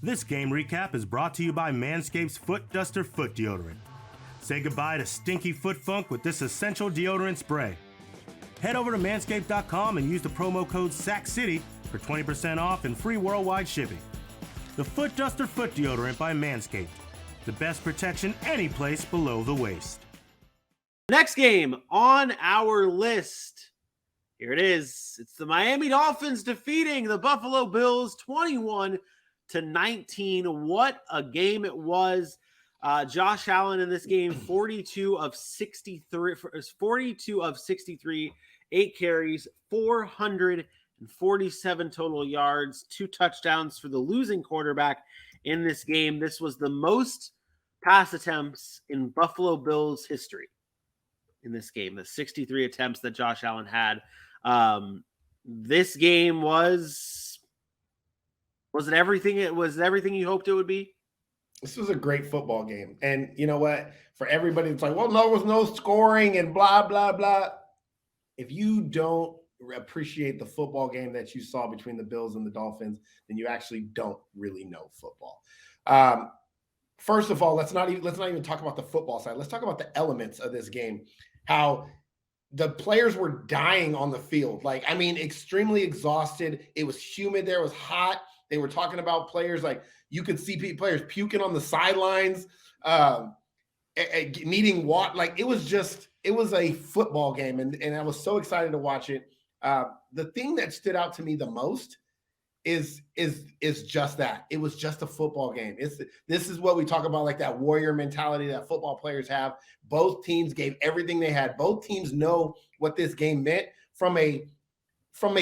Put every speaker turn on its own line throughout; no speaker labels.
This game recap is brought to you by Manscaped's Foot Duster Foot Deodorant. Say goodbye to stinky foot funk with this essential deodorant spray. Head over to manscaped.com and use the promo code SACCITY for 20% off and free worldwide shipping. The Foot Duster Foot Deodorant by Manscaped. The best protection any place below the waist.
Next game on our list. Here it is. It's the Miami Dolphins defeating the Buffalo Bills 21-19. What a game it was. Josh Allen in this game, 42 of 63, 8 carries, 447 total yards, 2 touchdowns for the losing quarterback in this game. This was the most pass attempts in Buffalo Bills history in this game, the 63 attempts that Josh Allen had. This game was it everything? It was everything you hoped it would be?
This was a great football game. And you know what? For everybody that's like, well, no, there was no scoring and blah, blah, blah. If you don't appreciate the football game that you saw between the Bills and the Dolphins, then you actually don't really know football. First of all, let's not even talk about the football side. Let's talk about the elements of this game. How the players were dying on the field. Extremely exhausted. It was humid there. It was hot. They were talking about players like you could see players puking on the sidelines, needing water. It was a football game, and I was so excited to watch it. The thing that stood out to me the most is just that. It was just a football game. This is what we talk about, like that warrior mentality that football players have. Both teams gave everything they had. Both teams know what this game meant from a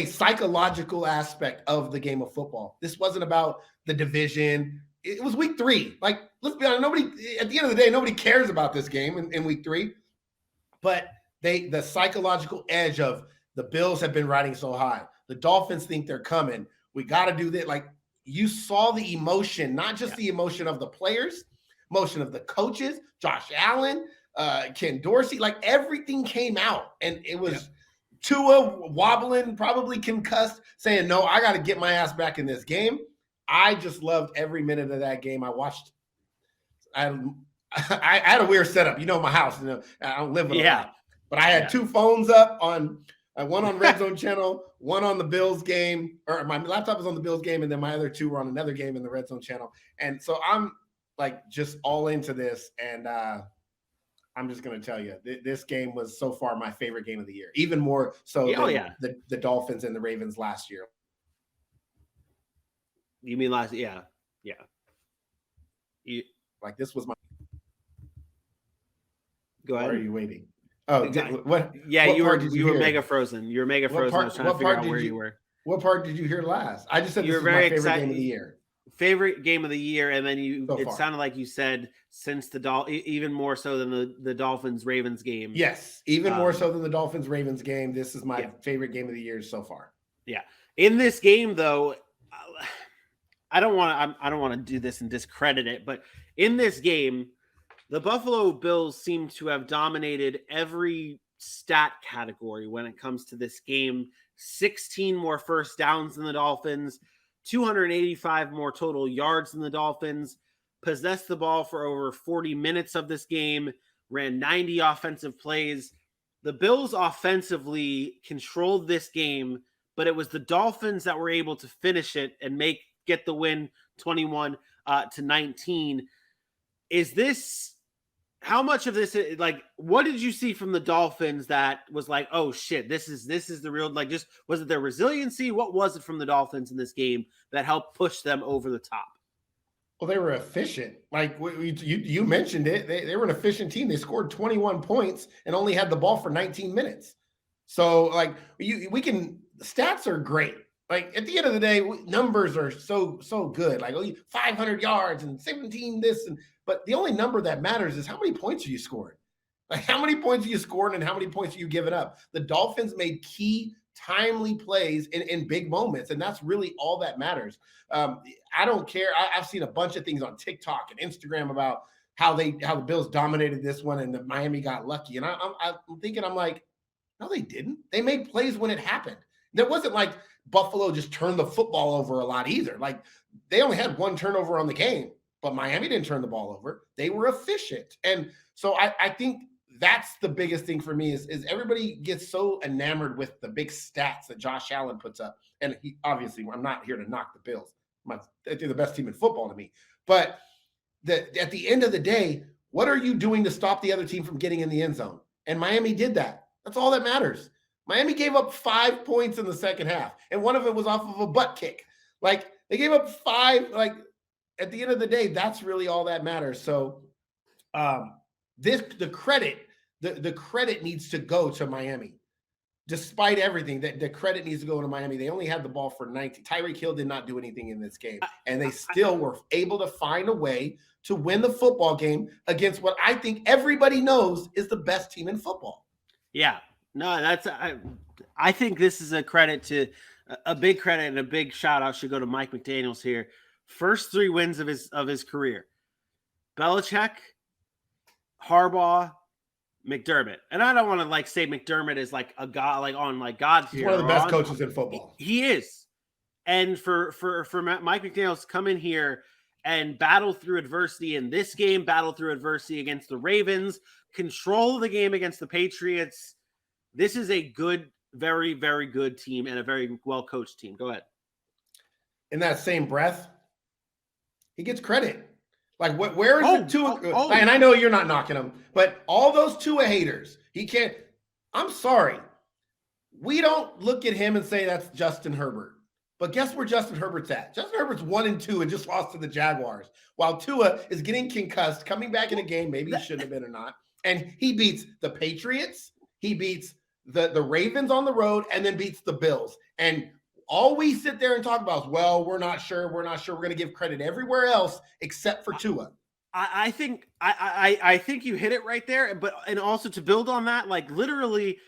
psychological aspect of the game of football. This wasn't about the division. It was week 3. Let's be honest, at the end of the day, nobody cares about this game in week 3. But the psychological edge of the Bills have been riding so high. The Dolphins think they're coming. We got to do that. You saw the emotion, not just the emotion of the players, emotion of the coaches, Josh Allen, Ken Dorsey, everything came out. And it was Tua wobbling, probably concussed, saying, no, I got to get my ass back in this game. I just loved every minute of that game. I watched. I had a weird setup. My house. I don't live with a lot. But I had 2 phones up on one on Red Zone channel, one on the Bills game, or my laptop was on the Bills game, and then my other 2 were on another game in the Red Zone channel. And so I'm just all into this, and I'm just going to tell you, this game was so far my favorite game of the year, even more so than the Dolphins and the Ravens last year.
You mean last? Yeah.
This was my.
Go ahead.
Why are you waiting? Oh, what?
Yeah,
what
you were
hear?
mega frozen. You were mega frozen. I was trying to figure out where you were.
What part did you hear last? I just said
you
this
were
is
very
my favorite
excited.
game of the year.
Favorite game of the year, and then it
far.
sounded like you said since even more so than the Dolphins Ravens game.
Yes, even more so than the Dolphins Ravens game. This is my favorite game of the year so far.
Yeah. In this game, though, I don't want to do this and discredit it, but in this game, the Buffalo Bills seem to have dominated every stat category when it comes to this game. 16 more first downs than the Dolphins, 285 more total yards than the Dolphins, possessed the ball for over 40 minutes of this game, ran 90 offensive plays. The Bills offensively controlled this game, but it was the Dolphins that were able to finish it and get the win 21-19. How much of this, what did you see from the Dolphins that was like, oh shit, this is the real, was it their resiliency? What was it from the Dolphins in this game that helped push them over the top?
Well, they were efficient. You mentioned it. They were an efficient team. They scored 21 points and only had the ball for 19 minutes. So stats are great. At the end of the day, numbers are so good. 500 yards and 17 this but the only number that matters is how many points are you scoring? How many points are you scoring and how many points are you giving up? The Dolphins made key, timely plays in big moments, and that's really all that matters. I don't care. I've seen a bunch of things on TikTok and Instagram about how the Bills dominated this one and the Miami got lucky. And I'm thinking, no, they didn't. They made plays when it happened. There wasn't Buffalo just turned the football over a lot either. Like they only had one turnover on the game, but Miami didn't turn the ball over. They were efficient. And so I think that's the biggest thing for me is everybody gets so enamored with the big stats that Josh Allen puts up. And he obviously, I'm not here to knock the Bills. They're the best team in football to me. But at the end of the day, what are you doing to stop the other team from getting in the end zone? And Miami did that. That's all that matters. Miami gave up 5 points in the second half, and one of it was off of a butt kick. Like they gave up 5. Like at the end of the day, that's really all that matters. So the credit needs to go to Miami. Despite everything, the credit needs to go to Miami. They only had the ball for 19. Tyreek Hill did not do anything in this game, and they still were able to find a way to win the football game against what I think everybody knows is the best team in football.
Yeah, no, I think this is a credit to a big credit, and a big shout out should go to Mike McDaniels here. First 3 wins of his career: Belichick, Harbaugh, McDermott. And I don't want to say McDermott is like a god, like on like God's
He's one of the best coaches in football.
He is. And for Mike McDaniels to come in here and battle through adversity in this game, battle through adversity against the Ravens, control the game against the Patriots. This is a good, very, very good team and a very well-coached team. Go ahead.
In that same breath, he gets credit. Like, where is the Tua? And I know you're not knocking him, but all those Tua haters, he can't. I'm sorry. We don't look at him and say that's Justin Herbert. But guess where Justin Herbert's at? Justin Herbert's 1-2 and just lost to the Jaguars, while Tua is getting concussed, coming back in a game. Maybe he shouldn't have been or not. And he beats the Patriots. He beats the Ravens on the road, and then beats the Bills. And all we sit there and talk about is, well, we're not sure. We're going to give credit everywhere else except for Tua.
I think you hit it right there. And also to build on that, like literally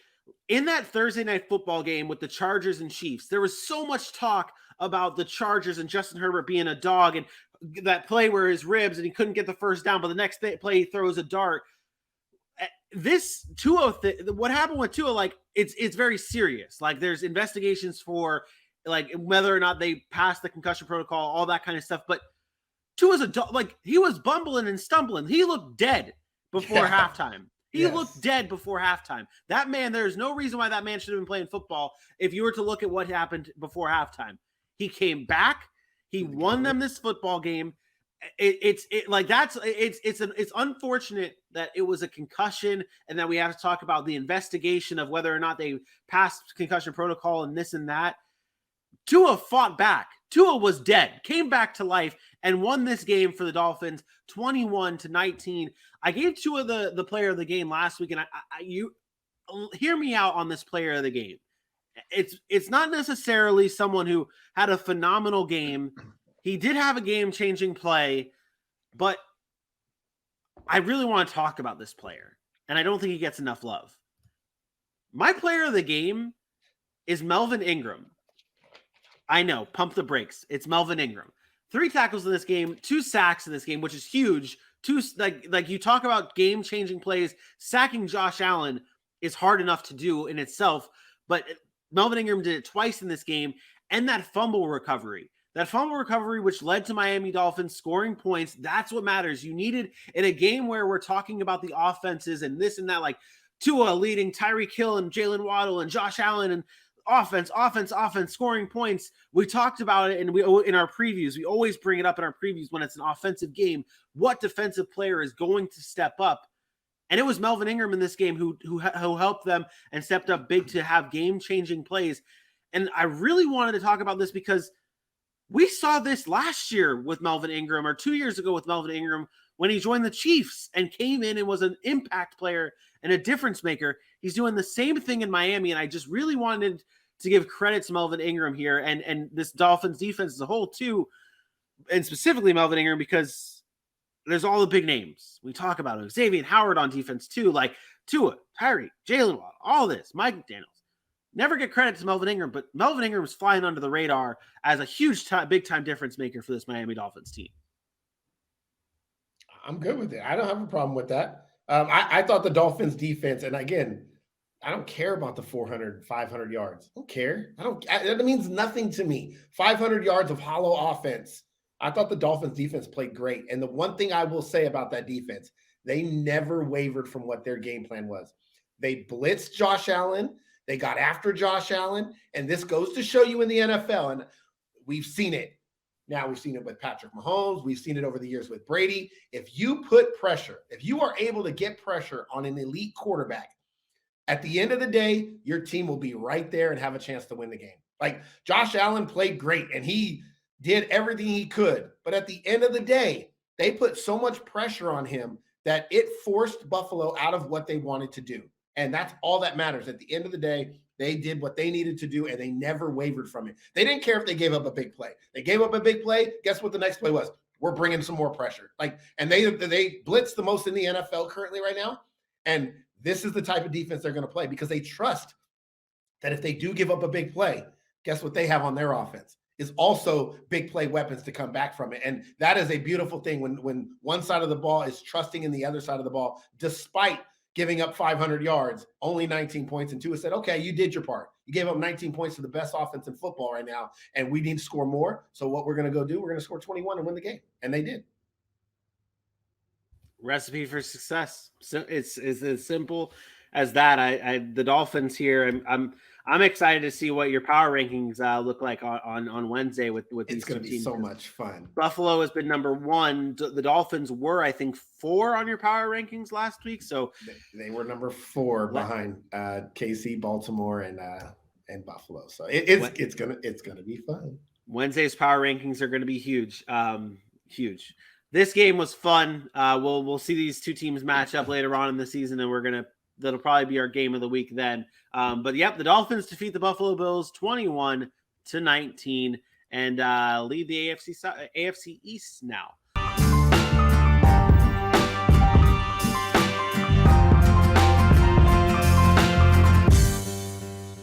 in that Thursday night football game with the Chargers and Chiefs, there was so much talk about the Chargers and Justin Herbert being a dog, and that play where his ribs and he couldn't get the first down, but the next play he throws a dart. This Tua, what happened with Tua, like it's very serious. Like there's investigations for like whether or not they passed the concussion protocol, all that kind of stuff. But Tua's he was bumbling and stumbling. He looked dead before halftime. He looked dead before halftime. That man, there's no reason why that man should have been playing football. If you were to look at what happened before halftime, he came back. He won them this football game. It's unfortunate that it was a concussion and that we have to talk about the investigation of whether or not they passed concussion protocol and this and that. Tua fought back. Tua was dead, came back to life, and won this game for the Dolphins 21-19. I gave Tua the player of the game last week, and you hear me out on this player of the game. It's not necessarily someone who had a phenomenal game. He did have a game-changing play, but I really want to talk about this player, and I don't think he gets enough love. My player of the game is Melvin Ingram. I know, pump the brakes. It's Melvin Ingram. 3 tackles in this game, 2 sacks in this game, which is huge. 2 like you talk about game-changing plays. Sacking Josh Allen is hard enough to do in itself, but Melvin Ingram did it twice in this game, and that fumble recovery. That fumble recovery, which led to Miami Dolphins scoring points, that's what matters. You needed in a game where we're talking about the offenses and this and that, like Tua leading Tyreek Hill and Jalen Waddle and Josh Allen and offense, scoring points. We talked about it, and we in our previews, we always bring it up in our previews when it's an offensive game. What defensive player is going to step up? And it was Melvin Ingram in this game who helped them and stepped up big to have game-changing plays. And I really wanted to talk about this because we saw this last year with Melvin Ingram, or 2 years ago with Melvin Ingram, when he joined the Chiefs and came in and was an impact player and a difference maker. He's doing the same thing in Miami, and I just really wanted to give credit to Melvin Ingram here and this Dolphins defense as a whole too, and specifically Melvin Ingram, because there's all the big names. We talk about him. Xavier Howard on defense too, like Tua, Tyreek, Jalen Waddle, all this, Mike McDaniels. Never get credit to Melvin Ingram, but Melvin Ingram is flying under the radar as a huge big-time difference maker for this Miami Dolphins team.
I'm good with it. I don't have a problem with that. I thought the Dolphins defense, and again, I don't care about the 400, 500 yards. I don't care. That means nothing to me. 500 yards of hollow offense. I thought the Dolphins defense played great. And the one thing I will say about that defense, they never wavered from what their game plan was. They blitzed Josh Allen. They got after Josh Allen. And this goes to show you in the NFL. And we've seen it. Now we've seen it with Patrick Mahomes. We've seen it over the years with Brady. If you put pressure, if you are able to get pressure on an elite quarterback, at the end of the day, your team will be right there and have a chance to win the game. Like Josh Allen played great and he did everything he could. But at the end of the day, they put so much pressure on him that it forced Buffalo out of what they wanted to do. And that's all that matters. At the end of the day, they did what they needed to do and they never wavered from it. They didn't care if they gave up a big play. They gave up a big play. Guess what the next play was? We're bringing some more pressure. And they blitz the most in the NFL currently right now. And this is the type of defense they're going to play because they trust that if they do give up a big play, guess what they have on their offense is also big play weapons to come back from it. And that is a beautiful thing when one side of the ball is trusting in the other side of the ball, despite giving up 500 yards, only 19 points. And Tua said, okay, you did your part. You gave up 19 points to the best offense in football right now, and we need to score more. So what we're going to go do, we're going to score 21 and win the game. And they did.
Recipe for success. So it's as simple as that. The Dolphins here. I'm excited to see what your power rankings look like on Wednesday with these two teams.
It's going to be so much fun.
Buffalo has been number 1. The Dolphins were, I think, 4 on your power rankings last week. So
they were number 4 behind KC, Baltimore, and Buffalo. So it's gonna be fun. Wednesday's
power rankings are going to be huge. Huge. This game was fun. We'll see these two teams match up later on in the season, and that'll probably be our game of the week then. But yep, the Dolphins defeat the Buffalo Bills 21-19 and lead the AFC East now.